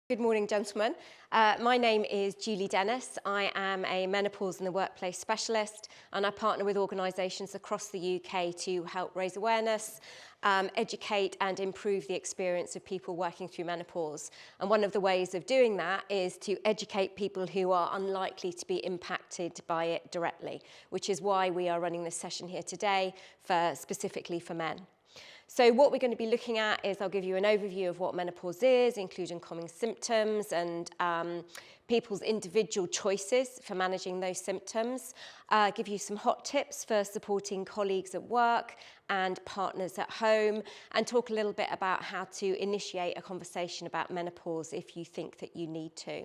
Good morning, gentlemen. My name is Julie Dennis. I am a menopause in the workplace specialist, and I partner with organisations across the UK to help raise awareness, educate and improve the experience of people working through menopause. And one of the ways of doing that is to educate people who are unlikely to be impacted by it directly, which is why we are running this session here today specifically for men. So what we're going to be looking at is I'll give you an overview of what menopause is, including common symptoms and people's individual choices for managing those symptoms, give you some hot tips for supporting colleagues at work and partners at home, and talk a little bit about how to initiate a conversation about menopause if you think that you need to.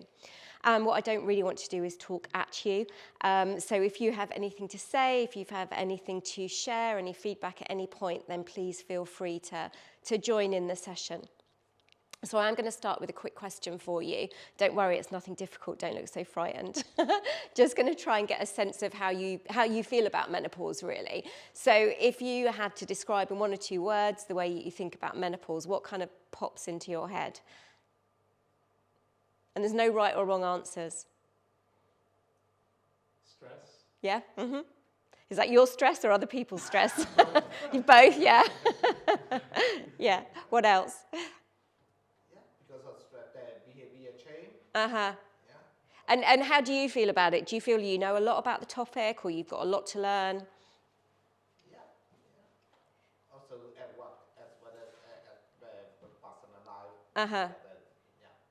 What I don't really want to do is talk at you. So if you have anything to say, if you have anything to share, any feedback at any point, then please feel free to join in the session. So I'm going to start with a quick question for you. Don't worry, it's nothing difficult. Don't look so frightened. Just going to try and get a sense of how you feel about menopause, really. So if you had to describe in one or two words the way you think about menopause, what kind of pops into your head? And there's no right or wrong answers. Stress. Yeah? Mm-hmm. Is that your stress or other people's stress? You both, yeah? Yeah. What else? Yeah, because of stress, the behavior change. Uh-huh. Yeah. And how do you feel about it? Do you feel you know a lot about the topic, or you've got a lot to learn? Yeah. Also at work as well as at the personal life. Uh-huh.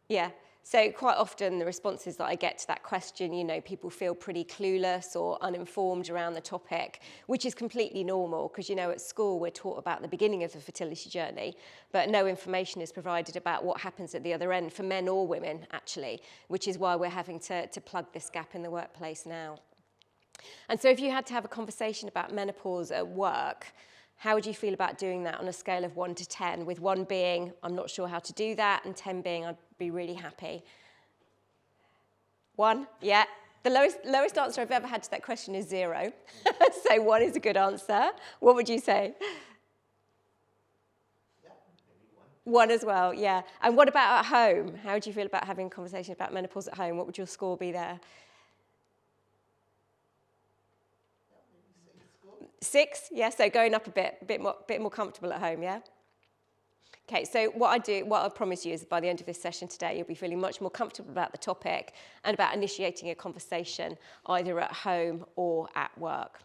Yeah. Yeah. So quite often the responses that I get to that question, you know, people feel pretty clueless or uninformed around the topic, which is completely normal because, you know, at school we're taught about the beginning of the fertility journey, but no information is provided about what happens at the other end for men or women, actually, which is why we're having to plug this gap in the workplace now. And so if you had to have a conversation about menopause at work, how would you feel about doing that on a scale of 1 to 10, with 1 being, I'm not sure how to do that, and 10 being, I'd be really happy? 1? Yeah. The lowest answer I've ever had to that question is 0. So 1 is a good answer. What would you say? Yeah, maybe 1 1. as well, yeah. And what about at home? How would you feel about having a conversation about menopause at home? What would your score be there? 6, yeah, so going up a bit more comfortable at home, yeah? Okay, so what I promise you is by the end of this session today, you'll be feeling much more comfortable about the topic and about initiating a conversation either at home or at work.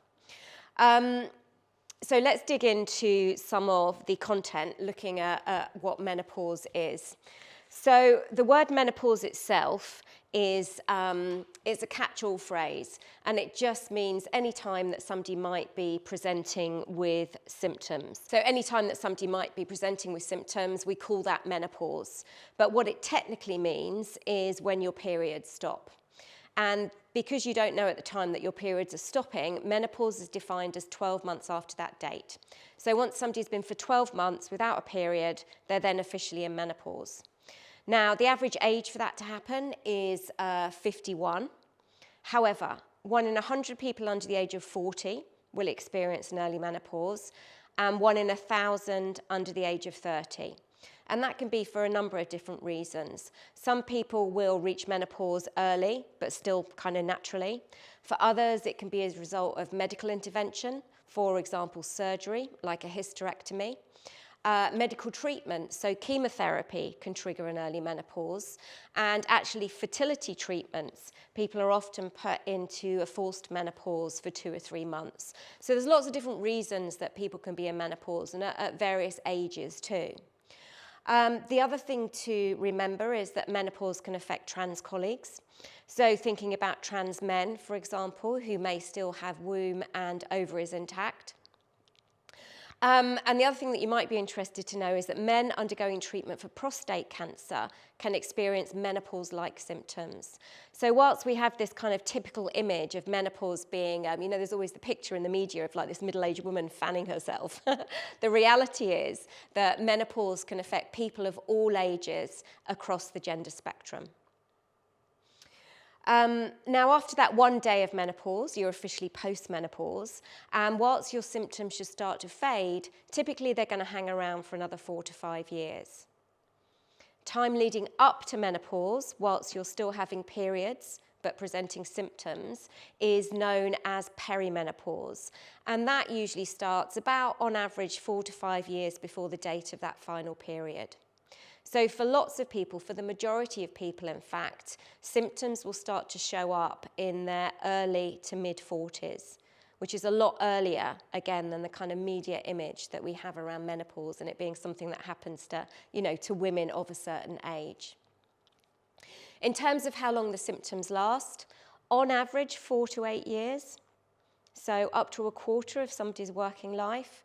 So let's dig into some of the content looking at what menopause is. So the word menopause itself is a catch-all phrase, and it just means any time that somebody might be presenting with symptoms. So any time that somebody might be presenting with symptoms, we call that menopause. But what it technically means is when your periods stop. And because you don't know at the time that your periods are stopping, menopause is defined as 12 months after that date. So once somebody's been for 12 months without a period, they're then officially in menopause. Now, the average age for that to happen is 51. However, 1 in 100 people under the age of 40 will experience an early menopause, and 1 in 1,000 under the age of 30. And that can be for a number of different reasons. Some people will reach menopause early, but still kind of naturally. For others, it can be as a result of medical intervention, for example, surgery, like a hysterectomy. Medical treatment, so chemotherapy can trigger an early menopause, and actually fertility treatments, people are often put into a forced menopause for 2 or 3 months. So there's lots of different reasons that people can be in menopause, and at various ages too. The other thing to remember is that menopause can affect trans colleagues. So thinking about trans men, for example, who may still have womb and ovaries intact. And the other thing that you might be interested to know is that men undergoing treatment for prostate cancer can experience menopause-like symptoms. So whilst we have this kind of typical image of menopause being, you know, there's always the picture in the media of like this middle-aged woman fanning herself. The reality is that menopause can affect people of all ages across the gender spectrum. Now, after that 1 day of menopause, you're officially post-menopause, and whilst your symptoms should start to fade, typically they're going to hang around for another 4 to 5 years. time leading up to menopause, whilst you're still having periods but presenting symptoms, is known as perimenopause. And that usually starts about, on average, 4 to 5 years before the date of that final period. So for lots of people, for the majority of people, in fact, symptoms will start to show up in their early to mid-40s, which is a lot earlier, again, than the kind of media image that we have around menopause and it being something that happens to, to women of a certain age. In terms of how long the symptoms last, on average, 4 to 8 years, so up to a quarter of somebody's working life.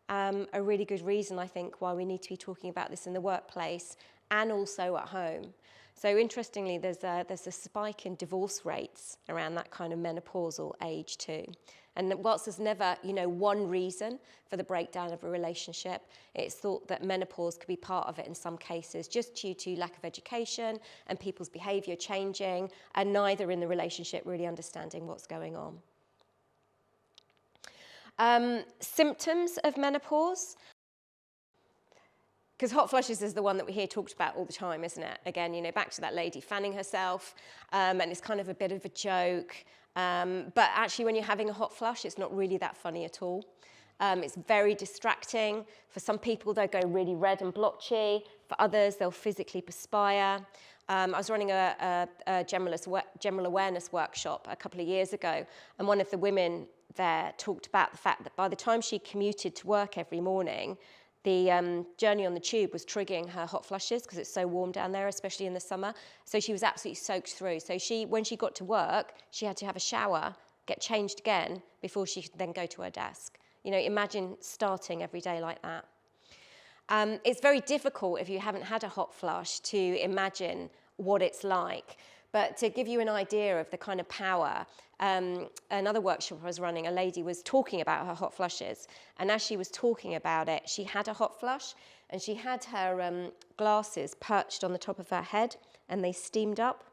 A really good reason, I think, why we need to be talking about this in the workplace and also at home. So interestingly, there's a spike in divorce rates around that kind of menopausal age too. And whilst there's never, one reason for the breakdown of a relationship, it's thought that menopause could be part of it in some cases, just due to lack of education and people's behaviour changing, and neither in the relationship really understanding what's going on. Symptoms of menopause. Because hot flushes is the one that we hear talked about all the time, isn't it? Again, back to that lady fanning herself, and it's kind of a bit of a joke. But actually, when you're having a hot flush, it's not really that funny at all. It's very distracting. For some people, they'll go really red and blotchy. For others, they'll physically perspire. I was running a general awareness workshop a couple of years ago, and one of the women there talked about the fact that by the time she commuted to work every morning, the journey on the tube was triggering her hot flushes because it's so warm down there, especially in the summer. So she was absolutely soaked through. So when she got to work, she had to have a shower, get changed again before she could then go to her desk. Imagine starting every day like that. It's very difficult if you haven't had a hot flush to imagine what it's like. But to give you an idea of the kind of power, another workshop I was running, a lady was talking about her hot flushes. And as she was talking about it, she had a hot flush and she had her glasses perched on the top of her head and they steamed up.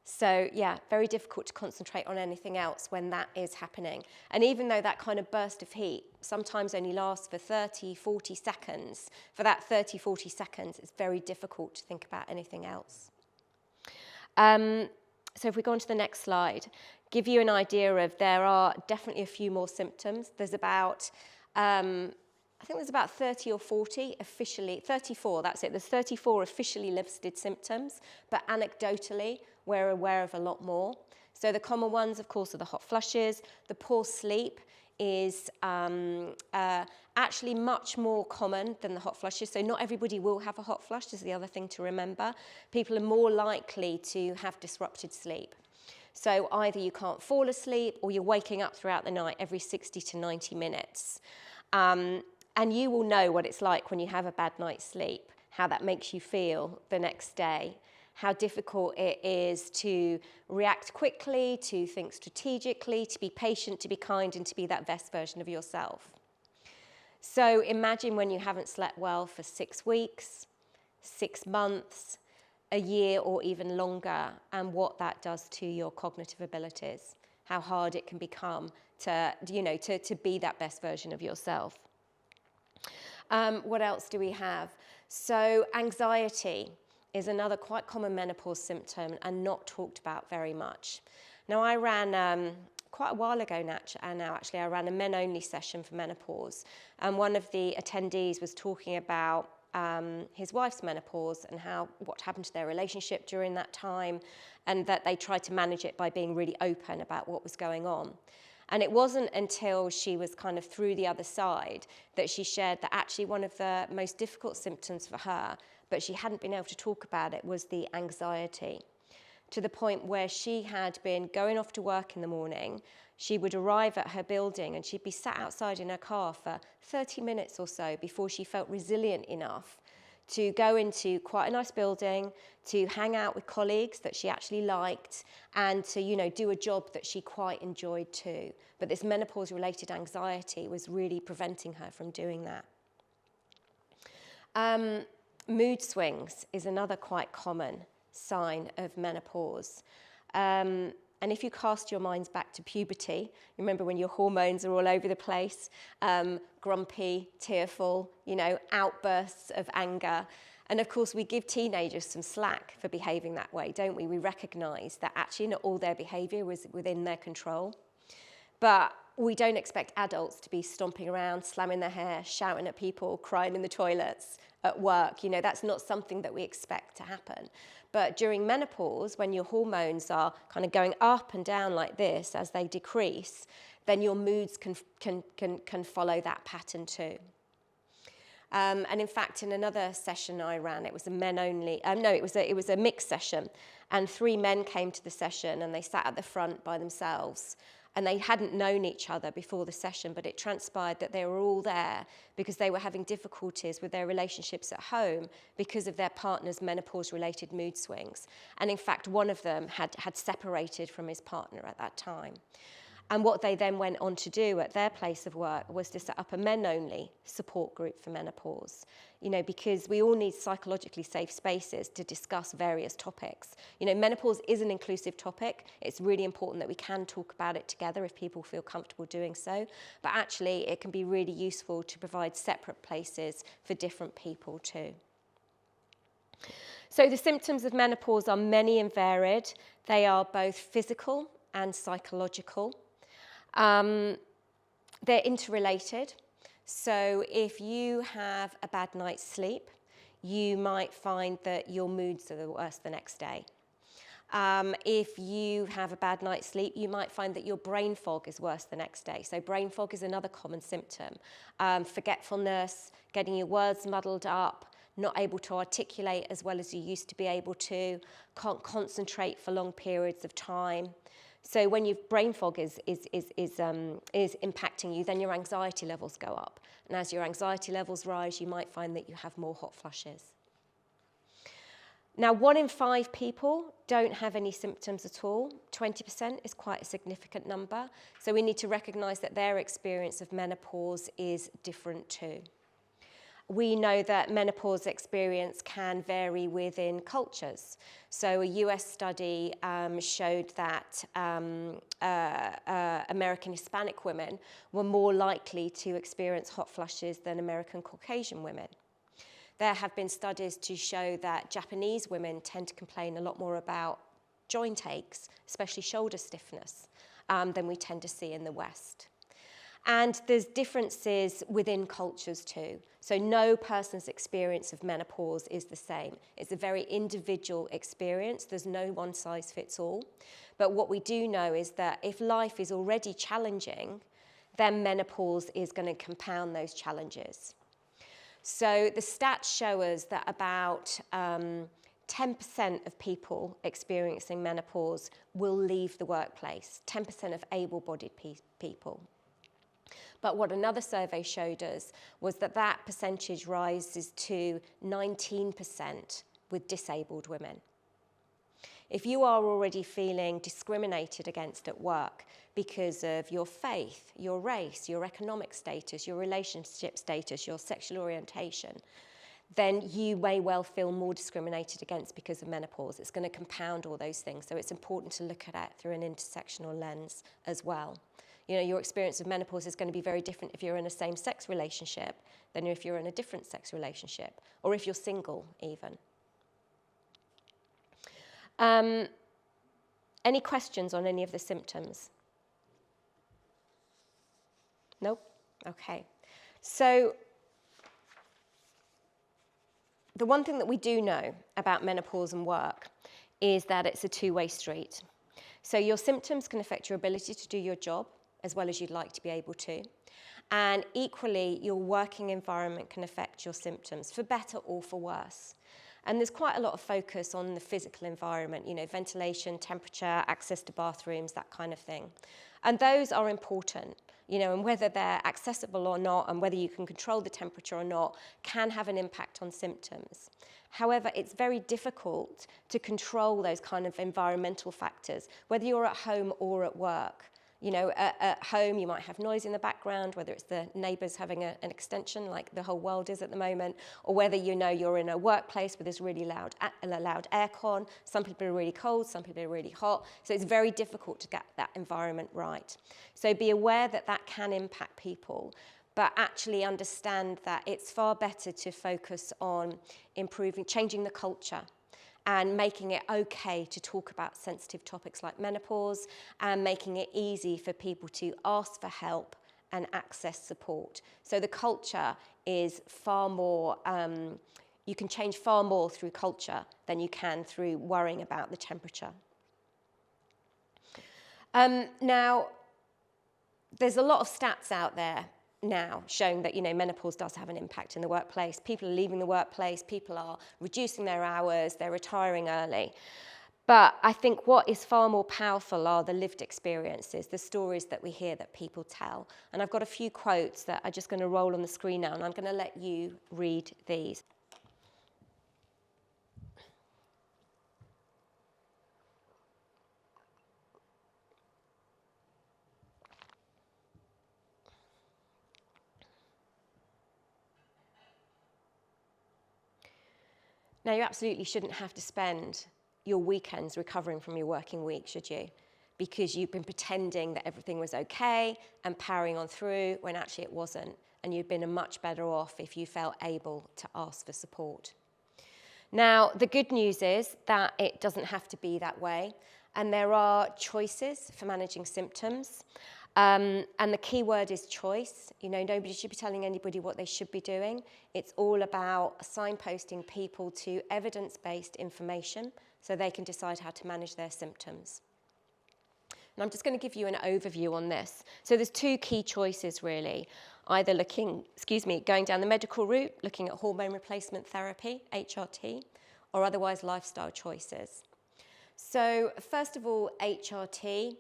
So yeah, very difficult to concentrate on anything else when that is happening. And even though that kind of burst of heat sometimes only lasts for 30, 40 seconds, for that 30, 40 seconds, it's very difficult to think about anything else. So if we go on to the next slide, give you an idea of there are definitely a few more symptoms. There's about, I think there's about 30 or 40 officially, 34, that's it. There's 34 officially listed symptoms, but anecdotally, we're aware of a lot more. So the common ones, of course, are the hot flushes. The poor sleep is actually much more common than the hot flushes. So not everybody will have a hot flush, is the other thing to remember. People are more likely to have disrupted sleep. So either you can't fall asleep or you're waking up throughout the night every 60 to 90 minutes. And you will know what it's like when you have a bad night's sleep, how that makes you feel the next day, how difficult it is to react quickly, to think strategically, to be patient, to be kind, and to be that best version of yourself. So imagine when you haven't slept well for 6 weeks, 6 months, a year, or even longer, and what that does to your cognitive abilities, how hard it can become to be that best version of yourself. What else do we have? So anxiety is another quite common menopause symptom and not talked about very much. Now, I ran, quite a while ago now, actually, I ran a men-only session for menopause, and one of the attendees was talking about his wife's menopause and what happened to their relationship during that time, and that they tried to manage it by being really open about what was going on. And it wasn't until she was kind of through the other side that she shared that actually one of the most difficult symptoms for her, but she hadn't been able to talk about it, was the anxiety. To the point where she had been going off to work in the morning, she would arrive at her building and she'd be sat outside in her car for 30 minutes or so before she felt resilient enough to go into quite a nice building, to hang out with colleagues that she actually liked, and to, do a job that she quite enjoyed too. But this menopause-related anxiety was really preventing her from doing that. Mood swings is another quite common sign of menopause. And And if you cast your minds back to puberty, remember when your hormones are all over the place, grumpy, tearful, outbursts of anger. And of course, we give teenagers some slack for behaving that way, don't we? We recognize that actually not all their behavior was within their control. But we don't expect adults to be stomping around, slamming their hair, shouting at people, crying in the toilets, at work. That's not something that we expect to happen. But during menopause, when your hormones are kind of going up and down like this as they decrease, then your moods can follow that pattern too. And in fact, in another session I ran, it was a men only, it was a mixed session, and 3 men came to the session and they sat at the front by themselves. And they hadn't known each other before the session, but it transpired that they were all there because they were having difficulties with their relationships at home because of their partner's menopause-related mood swings. And in fact, one of them had separated from his partner at that time. And what they then went on to do at their place of work was to set up a men-only support group for menopause, because we all need psychologically safe spaces to discuss various topics. Menopause is an inclusive topic. It's really important that we can talk about it together if people feel comfortable doing so. But actually, it can be really useful to provide separate places for different people too. So the symptoms of menopause are many and varied. They are both physical and psychological. They're interrelated. So if you have a bad night's sleep, you might find that your moods are the worst the next day. If you have a bad night's sleep, you might find that your brain fog is worse the next day. So brain fog is another common symptom. Forgetfulness, getting your words muddled up, not able to articulate as well as you used to be able to, can't concentrate for long periods of time. So when your brain fog is impacting you, then your anxiety levels go up. And as your anxiety levels rise, you might find that you have more hot flushes. Now, 1 in 5 people don't have any symptoms at all. 20% is quite a significant number. So we need to recognize that their experience of menopause is different too. We know that menopause experience can vary within cultures. So a US study showed that American Hispanic women were more likely to experience hot flushes than American Caucasian women. There have been studies to show that Japanese women tend to complain a lot more about joint aches, especially shoulder stiffness, than we tend to see in the West. And there's differences within cultures too. So no person's experience of menopause is the same. It's a very individual experience. There's no one size fits all. But what we do know is that if life is already challenging, then menopause is going to compound those challenges. So the stats show us that about 10% of people experiencing menopause will leave the workplace, 10% of able-bodied people. But what another survey showed us was that that percentage rises to 19% with disabled women. If you are already feeling discriminated against at work because of your faith, your race, your economic status, your relationship status, your sexual orientation, then you may well feel more discriminated against because of menopause. It's going to compound all those things. So it's important to look at it through an intersectional lens as well. Your experience of menopause is going to be very different if you're in a same-sex relationship than if you're in a different sex relationship, or if you're single even. Any questions on any of the symptoms? Nope? Okay. So the one thing that we do know about menopause and work is that it's a two-way street. So your symptoms can affect your ability to do your job as well as you'd like to be able to. And equally, your working environment can affect your symptoms, for better or for worse. And there's quite a lot of focus on the physical environment, ventilation, temperature, access to bathrooms, that kind of thing. And those are important, and whether they're accessible or not, and whether you can control the temperature or not, can have an impact on symptoms. However, it's very difficult to control those kind of environmental factors, whether you're at home or at work. You know, at home, you might have noise in the background, whether it's the neighbours having an extension like the whole world is at the moment, or whether you know you're in a workplace where there's really loud aircon. Some people are really cold, some people are really hot. So it's very difficult to get that environment right. So be aware that that can impact people, but actually understand that it's far better to focus on improving, changing the culture, and making it okay to talk about sensitive topics like menopause, and making it easy for people to ask for help and access support. So the culture is far more, you can change far more through culture than you can through worrying about the temperature. Now, there's a lot of stats out there now showing that, you know, menopause does have an impact in the workplace. People are leaving the workplace, people are reducing their hours, they're retiring early. But I think what is far more powerful are the lived experiences, the stories that we hear that people tell. And I've got a few quotes that I'm just going to roll on the screen now, and I'm going to let you read these. Now, you absolutely shouldn't have to spend your weekends recovering from your working week, should you? Because you've been pretending that everything was okay and powering on through when actually it wasn't. And you'd been much better off if you felt able to ask for support. Now, the good news is that it doesn't have to be that way. And there are choices for managing symptoms. And the key word is choice. You know, nobody should be telling anybody what they should be doing. It's all about signposting people to evidence-based information so they can decide how to manage their symptoms. And I'm just going to give you an overview on this. So there's two key choices, really. Either going down the medical route, looking at hormone replacement therapy, HRT, or otherwise lifestyle choices. So first of all, HRT.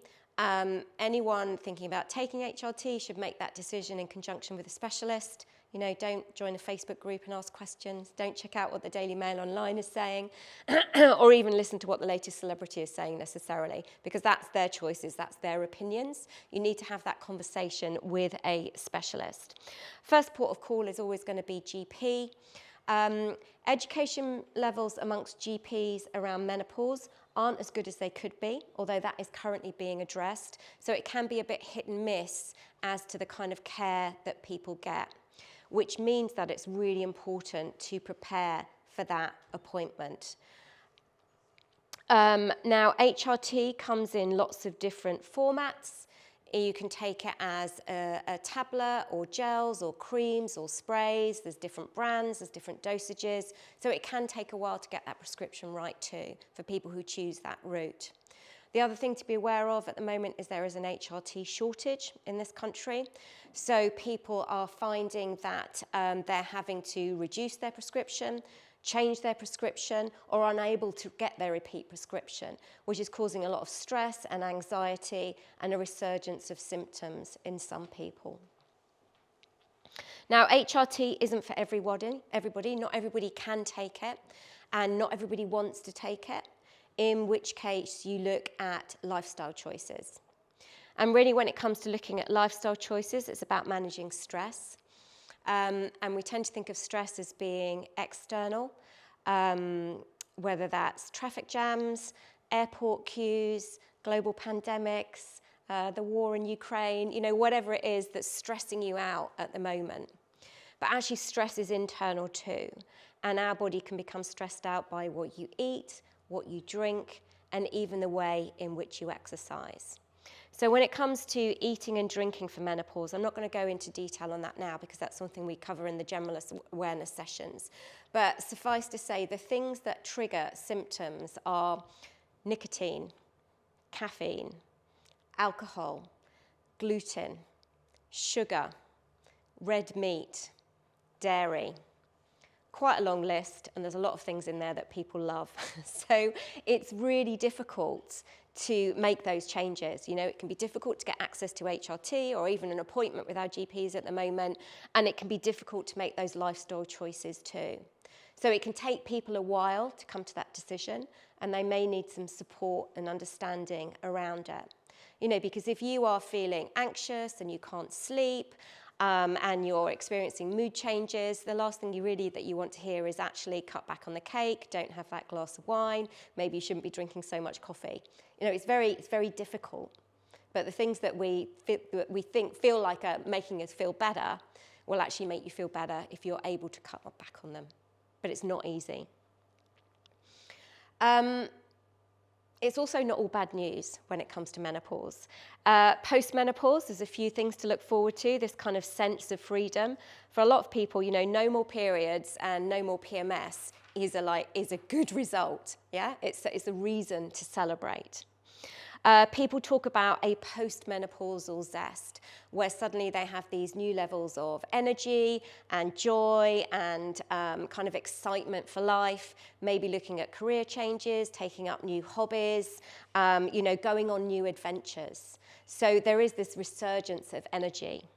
Anyone thinking about taking HRT should make that decision in conjunction with a specialist. You know, don't join a Facebook group and ask questions. Don't check out what the Daily Mail online is saying, or even listen to what the latest celebrity is saying necessarily, because that's their choices, that's their opinions. You need to have that conversation with a specialist. First port of call is always going to be GP. Education levels amongst GPs around menopause aren't as good as they could be, although that is currently being addressed. So it can be a bit hit and miss as to the kind of care that people get, which means that it's really important to prepare for that appointment. Now, HRT comes in lots of different formats. You can take it as a tablet or gels or creams or sprays. There's different brands, there's different dosages. So it can take a while to get that prescription right too for people who choose that route. The other thing to be aware of at the moment is there is an HRT shortage in this country. So people are finding that they're having to reduce their prescription, change their prescription, or are unable to get their repeat prescription, which is causing a lot of stress and anxiety and a resurgence of symptoms in some people. Now, HRT isn't for everybody. Not everybody can take it, and not everybody wants to take it, in which case you look at lifestyle choices. And really, when it comes to looking at lifestyle choices, it's about managing stress. And we tend to think of stress as being external, whether that's traffic jams, airport queues, global pandemics, the war in Ukraine, you know, whatever it is that's stressing you out at the moment. But actually, stress is internal too. And our body can become stressed out by what you eat, what you drink, and even the way in which you exercise. So when it comes to eating and drinking for menopause, I'm not going to go into detail on that now because that's something we cover in the general awareness sessions. But suffice to say, the things that trigger symptoms are nicotine, caffeine, alcohol, gluten, sugar, red meat, dairy. Quite a long list, and there's a lot of things in there that people love. So it's really difficult to make those changes. You know, it can be difficult to get access to HRT or even an appointment with our GPs at the moment, and it can be difficult to make those lifestyle choices too. So it can take people a while to come to that decision, and they may need some support and understanding around it. because if you are feeling anxious and you can't sleep, and you're experiencing mood changes, the last thing that you want to hear is actually cut back on the cake, don't have that glass of wine, maybe you shouldn't be drinking so much coffee. It's very difficult. But the things that we feel like are making us feel better will actually make you feel better if you're able to cut back on them. But it's not easy. It's also not all bad news when it comes to menopause. Post-menopause, there's a few things to look forward to, this kind of sense of freedom. For a lot of people, no more periods and no more PMS is a good result. Yeah, it's a reason to celebrate. People talk about a post-menopausal zest, where suddenly they have these new levels of energy and joy and kind of excitement for life, maybe looking at career changes, taking up new hobbies, going on new adventures. So there is this resurgence of energy.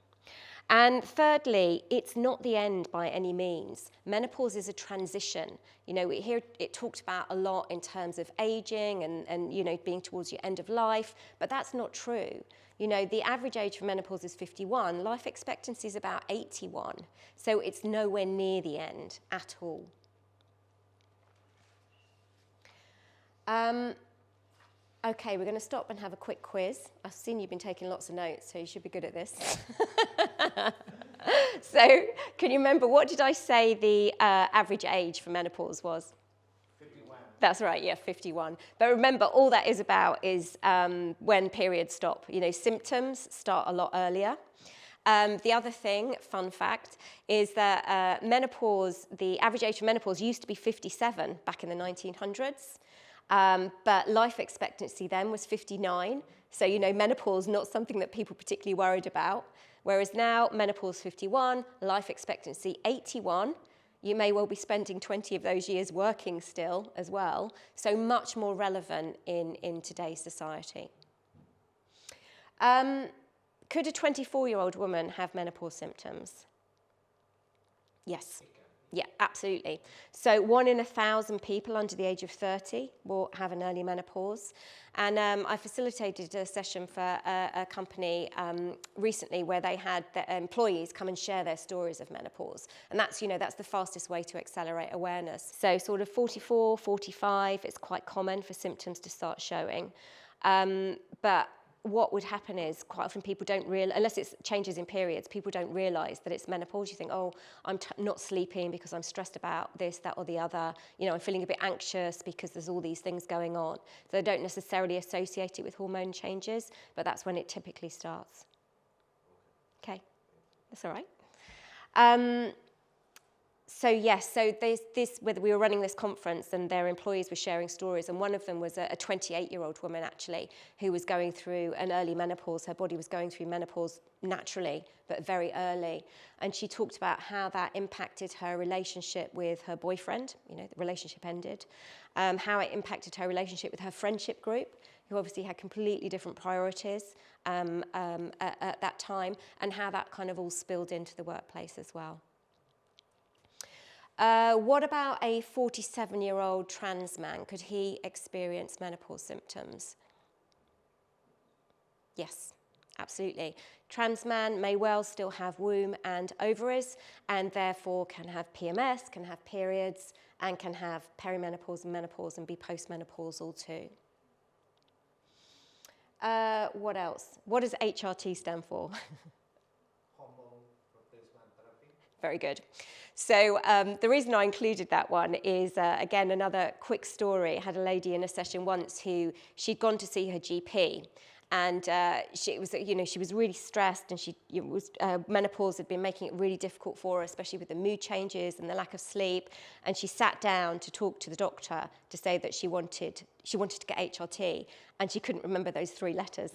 And thirdly, it's not the end by any means. Menopause is a transition. We hear it talked about a lot in terms of aging and being towards your end of life, but that's not true. The average age for menopause is 51. Life expectancy is about 81. So it's nowhere near the end at all. Okay, we're going to stop and have a quick quiz. I've seen you've been taking lots of notes, so you should be good at this. So, can you remember, what did I say the average age for menopause was? 51. That's right, yeah, 51. But remember, all that is about is when periods stop. Symptoms start a lot earlier. The other thing, fun fact, is that the average age for menopause used to be 57 back in the 1900s. But life expectancy then was 59. So, menopause, not something that people particularly worried about. Whereas now, menopause 51, life expectancy 81. You may well be spending 20 of those years working still as well. So much more relevant in today's society. Could a 24-year-old woman have menopause symptoms? Yes. Yeah, absolutely. So 1 in 1,000 people under the age of 30 will have an early menopause. And I facilitated a session for a company recently where they had their employees come and share their stories of menopause. And that's the fastest way to accelerate awareness. So sort of 44, 45, it's quite common for symptoms to start showing. But what would happen is quite often people don't realize, unless it's changes in periods, people don't realize that it's menopause. You think, oh, I'm not sleeping because I'm stressed about this, that, or the other. I'm feeling a bit anxious because there's all these things going on. So they don't necessarily associate it with hormone changes, but that's when it typically starts. Okay, that's all right. So yes, so whether we were running this conference and their employees were sharing stories, and one of them was a 28-year-old woman actually who was going through an early menopause. Her body was going through menopause naturally, but very early. And she talked about how that impacted her relationship with her boyfriend. The relationship ended. How it impacted her relationship with her friendship group, who obviously had completely different priorities at that time, and how that kind of all spilled into the workplace as well. What about a 47-year-old trans man? Could he experience menopause symptoms? Yes, absolutely. Trans man may well still have womb and ovaries, and therefore can have PMS, can have periods, and can have perimenopause and menopause and be postmenopausal too. What else? What does HRT stand for? Hormone replacement therapy. Very good. So the reason I included that one is, again, another quick story. I had a lady in a session once who she'd gone to see her GP, and she was really stressed, and menopause had been making it really difficult for her, especially with the mood changes and the lack of sleep. And she sat down to talk to the doctor to say that she wanted to get HRT, and she couldn't remember those 3 letters.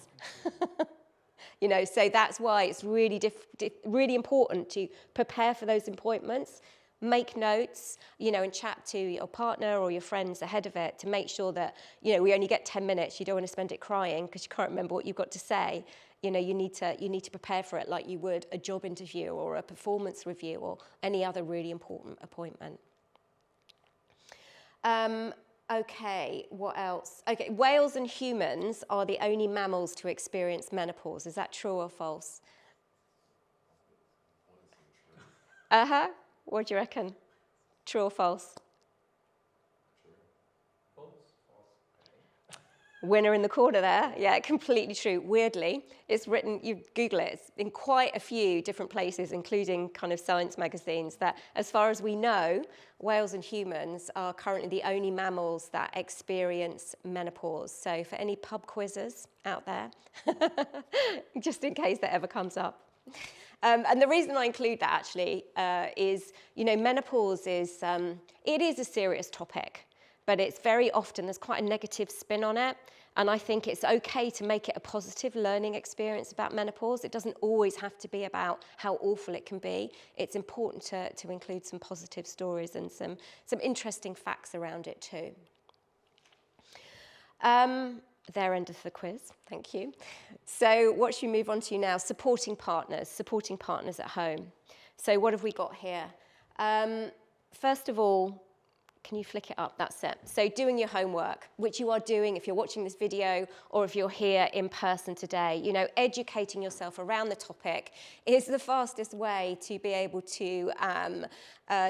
So that's why it's really important to prepare for those appointments, make notes, and chat to your partner or your friends ahead of it to make sure that, we only get 10 minutes. You don't want to spend it crying because you can't remember what you've got to say. You need to prepare for it like you would a job interview or a performance review or any other really important appointment. Okay, what else? Okay, whales and humans are the only mammals to experience menopause. Is that true or false? Uh-huh. What do you reckon? True or false? Winner in the corner there. Yeah, completely true. Weirdly, it's written, you Google it, it's in quite a few different places, including kind of science magazines, that as far as we know, whales and humans are currently the only mammals that experience menopause. So for any pub quizzes out there, just in case that ever comes up. And the reason I include that actually is, menopause is, it is a serious topic, but it's very often, there's quite a negative spin on it. And I think it's okay to make it a positive learning experience about menopause. It doesn't always have to be about how awful it can be. It's important to include some positive stories and some interesting facts around it too. Their end of the quiz, thank you. So what should we move on to now? Supporting partners at home. So what have we got here? First of all, can you flick it up? That's it. So doing your homework, which you are doing if you're watching this video or if you're here in person today. Educating yourself around the topic is the fastest way to be able to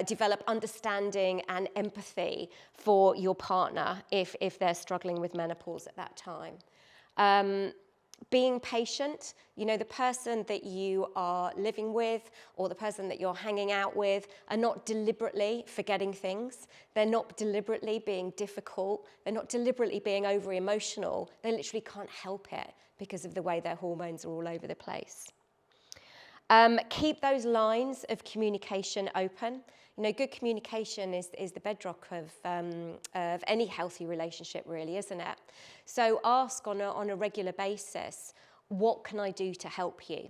develop understanding and empathy for your partner if they're struggling with menopause at that time. Being patient, the person that you are living with or the person that you're hanging out with are not deliberately forgetting things. They're not deliberately being difficult. They're not deliberately being over emotional. They literally can't help it because of the way their hormones are all over the place. Keep those lines of communication open. Good communication is the bedrock of any healthy relationship, really, isn't it? So ask on a regular basis, what can I do to help you?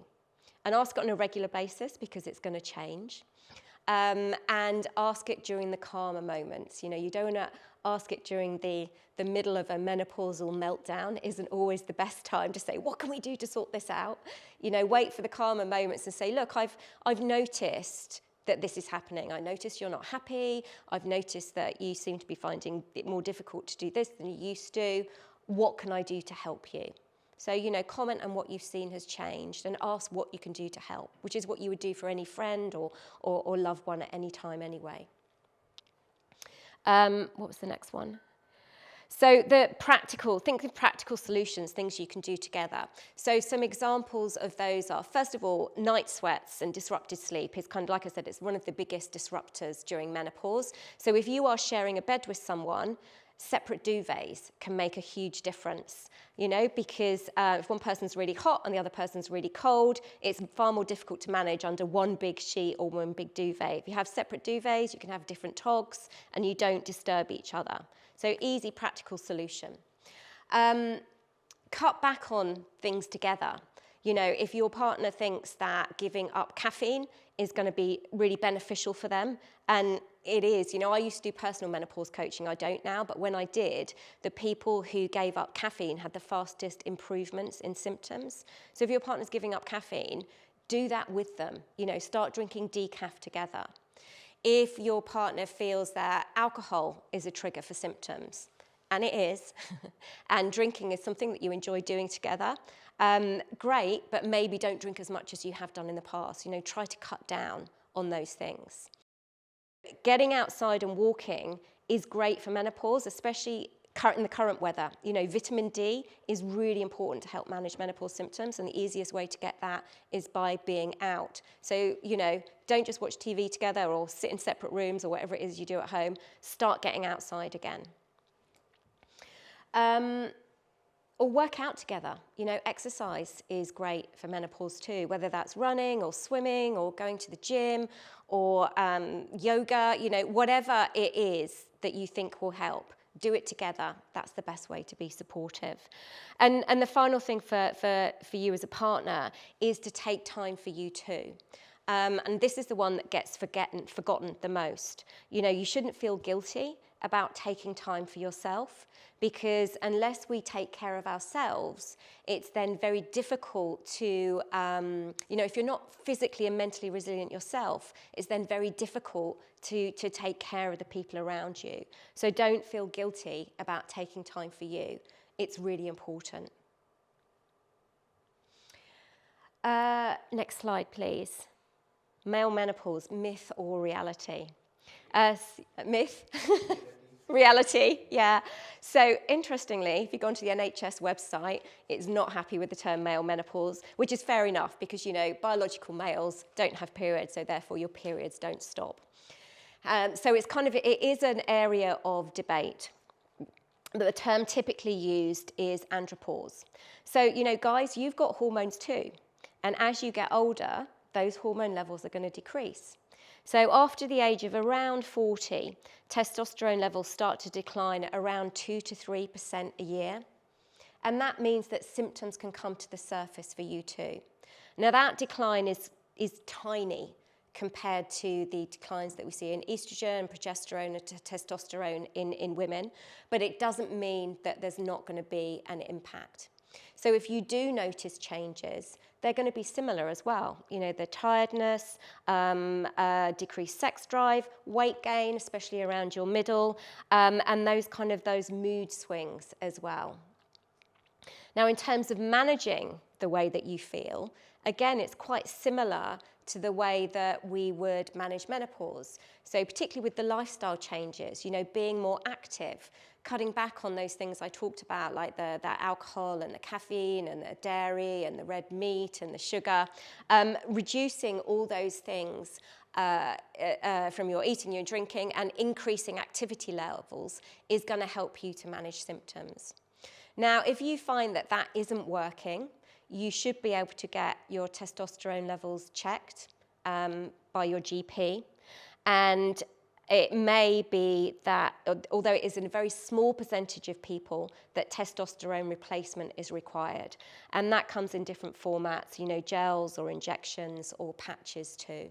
And ask it on a regular basis because it's going to change. And ask it during the calmer moments. You don't want to ask it during the middle of a menopausal meltdown. Isn't always the best time to say, what can we do to sort this out? Wait for the calmer moments and say, look, I've noticed that this is happening. I notice you're not happy. I've noticed that you seem to be finding it more difficult to do this than you used to. What can I do to help you? So, comment on what you've seen has changed and ask what you can do to help, which is what you would do for any friend or loved one at any time anyway. What was the next one? So think of practical solutions, things you can do together. So some examples of those are, first of all, night sweats and disrupted sleep is kind of, like I said, it's one of the biggest disruptors during menopause. So if you are sharing a bed with someone, separate duvets can make a huge difference, because if one person's really hot and the other person's really cold, it's far more difficult to manage under one big sheet or one big duvet. If you have separate duvets, you can have different togs and you don't disturb each other. So easy, practical solution. Cut back on things together. If your partner thinks that giving up caffeine is going to be really beneficial for them, and it is. I used to do personal menopause coaching. I don't now, but when I did, the people who gave up caffeine had the fastest improvements in symptoms. So if your partner's giving up caffeine, do that with them. Start drinking decaf together. If your partner feels that alcohol is a trigger for symptoms, and it is, and drinking is something that you enjoy doing together, great, but maybe don't drink as much as you have done in the past. Try to cut down on those things. Getting outside and walking is great for menopause, especially in the current weather. Vitamin D is really important to help manage menopause symptoms, and the easiest way to get that is by being out. So, don't just watch TV together or sit in separate rooms or whatever it is you do at home. Start getting outside again. Or work out together. Exercise is great for menopause too, whether that's running or swimming or going to the gym or yoga, whatever it is that you think will help. Do it together. That's the best way to be supportive. And the final thing for you as a partner is to take time for you too. And this is the one that gets forgotten the most. You shouldn't feel guilty about taking time for yourself, because unless we take care of ourselves, it's then very difficult to, if you're not physically and mentally resilient yourself, it's then very difficult to take care of the people around you. So don't feel guilty about taking time for you. It's really important. Next slide, please. Male menopause, myth or reality? Myth. Reality, yeah. So interestingly, if you go onto the NHS website, it's not happy with the term male menopause, which is fair enough because, biological males don't have periods, so therefore your periods don't stop. So it is an area of debate. But the term typically used is andropause. So, guys, you've got hormones too. And as you get older, those hormone levels are going to decrease. So after the age of around 40, testosterone levels start to decline at around 2 to 3% a year. And that means that symptoms can come to the surface for you too. Now that decline is tiny compared to the declines that we see in estrogen, progesterone, and testosterone in women, but it doesn't mean that there's not going to be an impact. So if you do notice changes, they're going to be similar as well. The tiredness, decreased sex drive, weight gain, especially around your middle, and those mood swings as well. Now, in terms of managing the way that you feel, again, it's quite similar to the way that we would manage menopause. So particularly with the lifestyle changes, being more active, cutting back on those things I talked about, like the alcohol and the caffeine and the dairy and the red meat and the sugar, reducing all those things from your eating, your drinking, and increasing activity levels is going to help you to manage symptoms. Now, if you find that that isn't working, you should be able to get your testosterone levels checked by your GP. And it may be that, although it is in a very small percentage of people, that testosterone replacement is required. And that comes in different formats, gels or injections or patches too.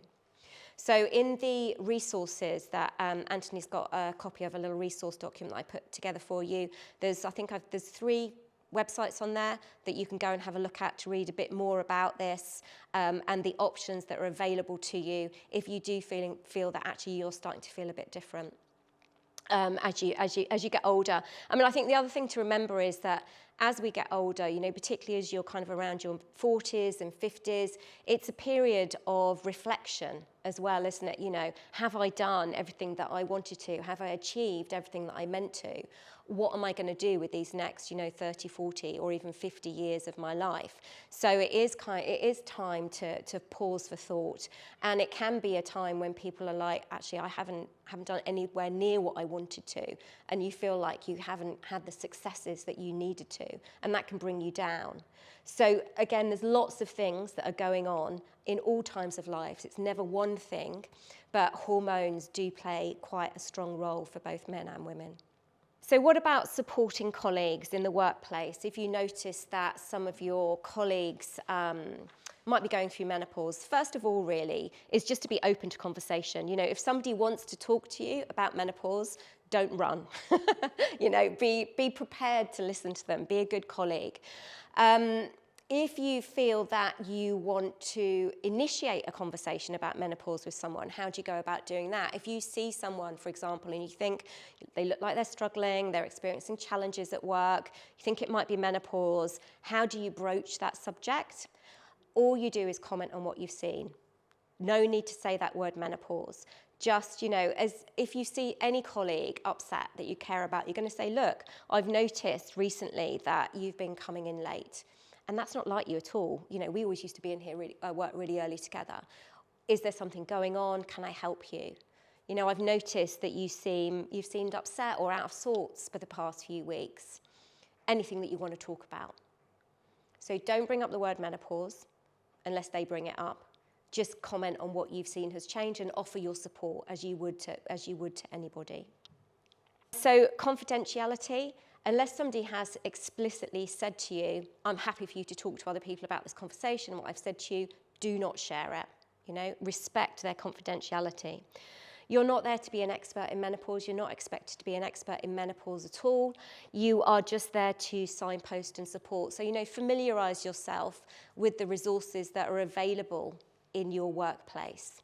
So in the resources that Anthony's got a copy of, a little resource document that I put together for you, there's 3 websites on there that you can go and have a look at to read a bit more about this and the options that are available to you if you do feel that actually you're starting to feel a bit different as you get older. I think the other thing to remember is that as we get older, particularly as you're kind of around your 40s and 50s, it's a period of reflection as well, isn't it? Have I done everything that I wanted to? Have I achieved everything that I meant to? What am I going to do with these next, 30, 40, or even 50 years of my life? So it is time to pause for thought, and it can be a time when people are like, actually, I haven't done anywhere near what I wanted to, and you feel like you haven't had the successes that you needed to, and that can bring you down. So again, there's lots of things that are going on in all times of life. It's never one thing, but hormones do play quite a strong role for both men and women. So what about supporting colleagues in the workplace? If you notice that some of your colleagues might be going through menopause, first of all, really, is just to be open to conversation. If somebody wants to talk to you about menopause, don't run. Be prepared to listen to them. Be a good colleague. If you feel that you want to initiate a conversation about menopause with someone, how do you go about doing that? If you see someone, for example, and you think they look like they're struggling, they're experiencing challenges at work, you think it might be menopause, how do you broach that subject? All you do is comment on what you've seen. No need to say that word menopause. Just, as if you see any colleague upset that you care about, you're going to say, look, I've noticed recently that you've been coming in late. And that's not like you at all. We always used to be in here work really early together. Is there something going on? Can I help you? I've noticed that you've seemed upset or out of sorts for the past few weeks. Anything that you want to talk about. So don't bring up the word menopause unless they bring it up. Just comment on what you've seen has changed and offer your support as you would to anybody. So confidentiality. Unless somebody has explicitly said to you, I'm happy for you to talk to other people about this conversation and what I've said to you, do not share it. Respect their confidentiality. You're not there to be an expert in menopause. You're not expected to be an expert in menopause at all. You are just there to signpost and support. So, familiarise yourself with the resources that are available in your workplace.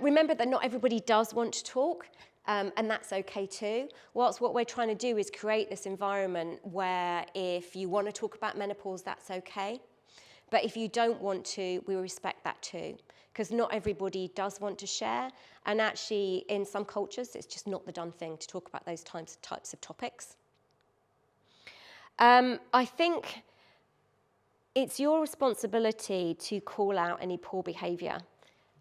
Remember that not everybody does want to talk, and that's okay too. What we're trying to do is create this environment where if you want to talk about menopause, that's okay. But if you don't want to, we respect that too. Because not everybody does want to share. And actually, in some cultures, it's just not the done thing to talk about those types of topics. I think it's your responsibility to call out any poor behaviour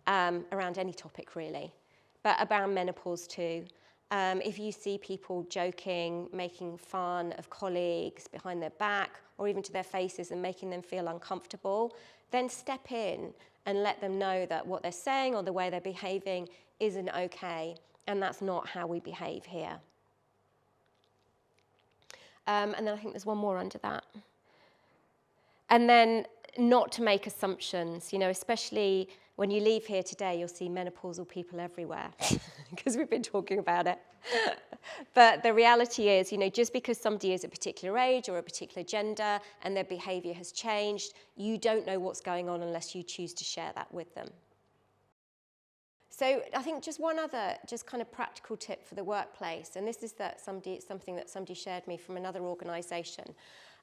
around any topic, really, but around menopause too. If you see people joking, making fun of colleagues behind their back, or even to their faces and making them feel uncomfortable, then step in and let them know that what they're saying or the way they're behaving isn't okay, and that's not how we behave here. And then I think there's one more under that. And then not to make assumptions, especially when you leave here today, you'll see menopausal people everywhere because we've been talking about it. But the reality is, just because somebody is a particular age or a particular gender and their behavior has changed, you don't know what's going on unless you choose to share that with them. So I think just one other kind of practical tip for the workplace, and this is something that somebody shared me from another organisation.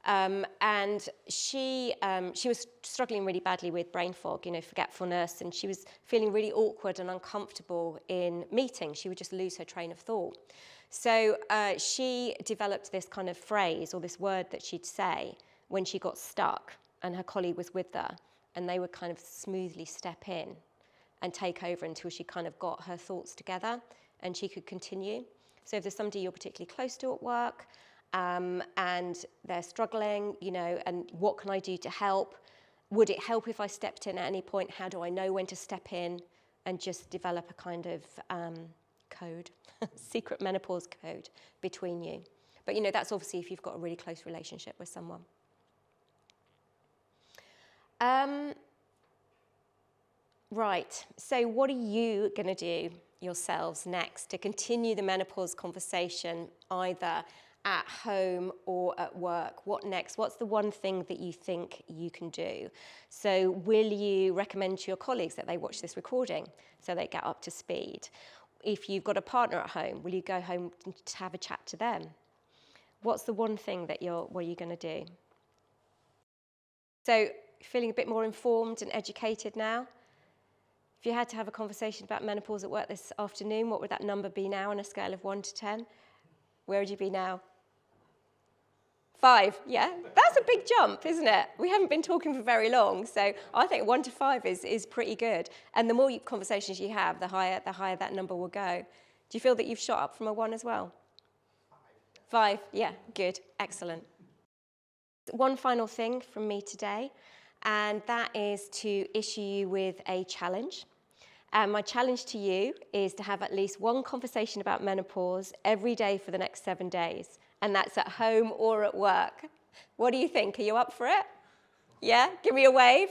And she was struggling really badly with brain fog, forgetfulness, and she was feeling really awkward and uncomfortable in meetings. She would just lose her train of thought. So she developed this kind of phrase or this word that she'd say when she got stuck and her colleague was with her, and they would kind of smoothly step in and take over until she kind of got her thoughts together and she could continue. So if there's somebody you're particularly close to at work, and they're struggling, and what can I do to help? Would it help if I stepped in at any point? How do I know when to step in? And just develop a kind of code, secret menopause code between you. But that's obviously if you've got a really close relationship with someone. Right, so what are you going to do yourselves next to continue the menopause conversation, either at home or at work? What next? What's the one thing that you think you can do? So will you recommend to your colleagues that they watch this recording so they get up to speed? If you've got a partner at home, will you go home to have a chat to them? What's the one thing that what are you going to do? So feeling a bit more informed and educated now? If you had to have a conversation about menopause at work this afternoon, what would that number be now on a scale of 1 to 10? Where would you be now? 5, yeah? That's a big jump, isn't it? We haven't been talking for very long, so I think 1 to 5 is pretty good. And the more conversations you have, the higher that number will go. Do you feel that you've shot up from a 1 as well? 5, yeah, good, excellent. One final thing from me today, and that is to issue you with a challenge. And my challenge to you is to have at least one conversation about menopause every day for the next 7 days. And that's at home or at work. What do you think? Are you up for it? Yeah? Give me a wave.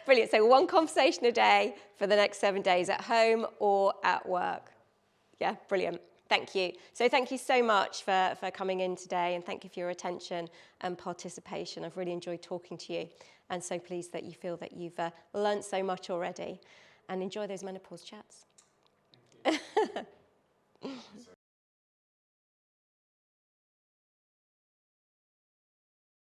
Brilliant. So one conversation a day for the next 7 days at home or at work. Yeah, brilliant. Thank you. So thank you so much for coming in today, and thank you for your attention and participation. I've really enjoyed talking to you, and so pleased that you feel that you've learnt so much already, and enjoy those menopause chats.